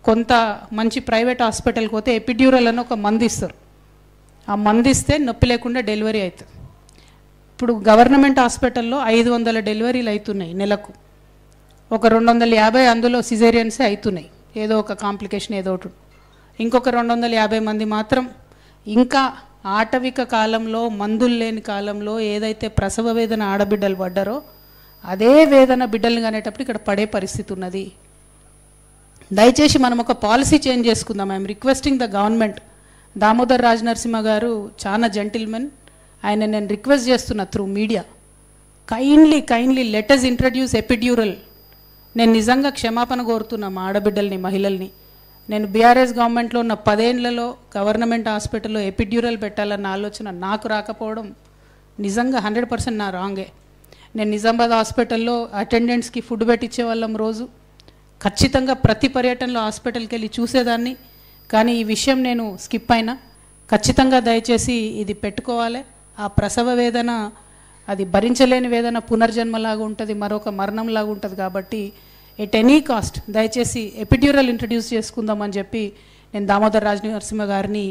కొంత మంచి ప్రైవేట్ హాస్పిటల్కి పోతే ఎపిడ్యూరల్ అని ఒక మందు ఇస్తారు. ఆ మందు ఇస్తే నొప్పి లేకుండా డెలివరీ అవుతుంది. ఇప్పుడు గవర్నమెంట్ హాస్పిటల్లో 500 డెలివరీలు అవుతున్నాయి నెలకు. ఒక 250 అందులో సిజేరియన్సే అవుతున్నాయి, ఏదో ఒక కాంప్లికేషన్ ఏదో ఒకటి. ఇంకొక 250 మంది మాత్రం ఇంకా ఆటవిక కాలంలో, మందులు లేని కాలంలో ఏదైతే ప్రసవ వేదన ఆడబిడ్డలు పడ్డారో అదే వేదన బిడ్డలు కానేటప్పుడు ఇక్కడ పడే పరిస్థితి ఉన్నది. దయచేసి మనం ఒక పాలసీ చేంజ్ చేసుకుందాం. I'm requesting the government. Damodar Rajanarasimha గారు చాలా జెంటిల్మెన్, ఆయన నేను రిక్వెస్ట్ చేస్తున్నా through media, kindly let us introduce epidural. నేను నిజంగా క్షమాపణ కోరుతున్నా మా ఆడబిడ్డల్ని, మహిళల్ని. నేను బీఆర్ఎస్ గవర్నమెంట్లో ఉన్న 10 ఏళ్లలో గవర్నమెంట్ హాస్పిటల్లో ఎపిడ్యూరల్ పెట్టాలన్న ఆలోచన నాకు రాకపోవడం నిజంగా 100% నా రాంగే. నేను నిజామాబాద్ హాస్పిటల్లో అటెండెంట్స్కి ఫుడ్ పెట్టించే వాళ్ళం రోజు. ఖచ్చితంగా ప్రతి పర్యటనలో హాస్పిటల్కి వెళ్ళి చూసేదాన్ని. కానీ ఈ విషయం నేను స్కిప్ అయినా. ఖచ్చితంగా దయచేసి ఇది పెట్టుకోవాలి. ఆ ప్రసవ వేదన అది భరించలేని వేదన పునర్జన్మలాగా ఉంటుంది, మరొక మరణంలాగా ఉంటుంది. కాబట్టి ఎట్ ఎనీ కాస్ట్ దయచేసి ఎపిడ్యూరల్ ఇంట్రడ్యూస్ చేసుకుందామని చెప్పి నేను దామోదర్ రాజనరసింహ గారిని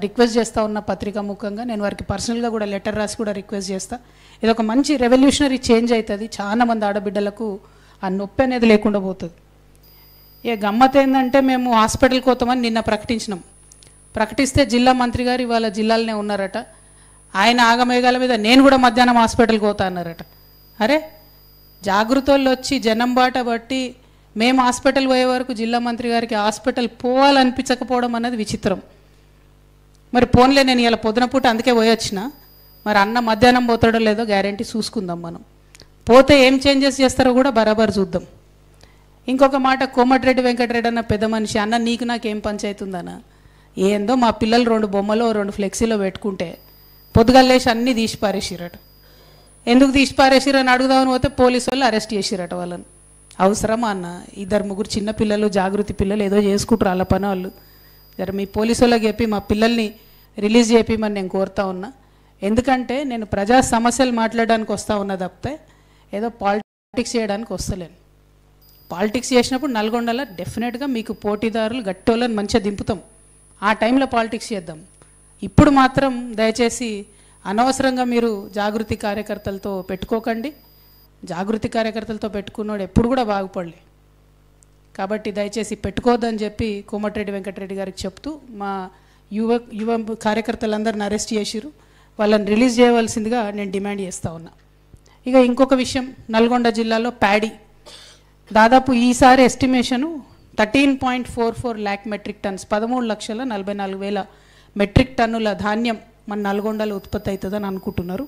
రిక్వెస్ట్ చేస్తూ ఉన్న పత్రికా ముఖంగా. నేను వారికి పర్సనల్గా కూడా లెటర్ రాసి కూడా రిక్వెస్ట్ చేస్తా. ఇది ఒక మంచి రెవల్యూషనరీ చేంజ్ అవుతుంది. చాలా మంది ఆడబిడ్డలకు ఆ నొప్పి అనేది లేకుండా పోతుంది. గమ్మత్ ఏంటంటే మేము హాస్పిటల్కి పోతామని నిన్న ప్రకటిస్తే జిల్లా మంత్రి గారు ఇవాళ జిల్లాలోనే ఉన్నారట. ఆయన ఆగమేఘాల మీద నేను కూడా మధ్యాహ్నం హాస్పిటల్కి పోతా అన్నారట. అరే, జాగృతోళ్ళు వచ్చి జనం బాట బట్టి మేము హాస్పిటల్ పోయే వరకు జిల్లా మంత్రి గారికి హాస్పిటల్ పోవాలనిపించకపోవడం అన్నది విచిత్రం. మరి పోన్లే, నేను ఇలా పొద్దున పూట అందుకే పోయొచ్చిన. మరి అన్న మధ్యాహ్నం పోతాడో లేదో గ్యారంటీ చూసుకుందాం. మనం పోతే ఏం చేంజెస్ చేస్తారో కూడా బరాబర్ చూద్దాం. ఇంకొక మాట, కోమటిరెడ్డి వెంకటరెడ్డి అన్న పెద్ద మనిషి, అన్న నీకు నాకేం పంచాయతీ ఉందన్న? ఏందో మా పిల్లలు 2 బొమ్మలో 2 ఫ్లెక్సీలో పెట్టుకుంటే పొద్దుగల్లేసి అన్నీ తీసి పారేసిరట. ఎందుకు తీసి పారేసిరని అడుగుదామని పోతే పోలీసు వాళ్ళు అరెస్ట్ చేసిరట వాళ్ళని. అవసరమా అన్న? 2-3 చిన్న పిల్లలు, జాగృతి పిల్లలు ఏదో చేసుకుంటారు వాళ్ళ పని వాళ్ళు. జర మీ పోలీసు వాళ్ళకి చెప్పి మా పిల్లల్ని రిలీజ్ చేయమని నేను కోరుతా ఉన్నా. ఎందుకంటే నేను ప్రజా సమస్యలు మాట్లాడడానికి వస్తూ ఉన్నా తప్పితే ఏదో పాలిటిక్స్ చేయడానికి వస్తలేను. పాలిటిక్స్ చేసినప్పుడు నల్గొండలో డెఫినెట్గా మీకు పోటీదారులు గట్టోళ్ళని మంచిగా దింపుతాం. ఆ టైంలో పాలిటిక్స్ చేద్దాం. ఇప్పుడు మాత్రం దయచేసి అనవసరంగా మీరు జాగృతి కార్యకర్తలతో పెట్టుకోకండి. జాగృతి కార్యకర్తలతో పెట్టుకున్నాడు ఎప్పుడు కూడా బాగుపడలే. కాబట్టి దయచేసి పెట్టుకోవద్దని చెప్పి కోమటిరెడ్డి వెంకటరెడ్డి గారికి చెప్తూ, మా యువ కార్యకర్తలందరిని అరెస్ట్ చేసిరు, వాళ్ళని రిలీజ్ చేయవలసిందిగా నేను డిమాండ్ చేస్తూ ఉన్నా. ఇక ఇంకొక విషయం, నల్గొండ జిల్లాలో ప్యాడీ దాదాపు ఈసారి estimation 13.44 lakh metric tons, 13,44,000 metric టన్నుల ధాన్యం మన నల్గొండలో ఉత్పత్తి అవుతుందని అనుకుంటున్నారు.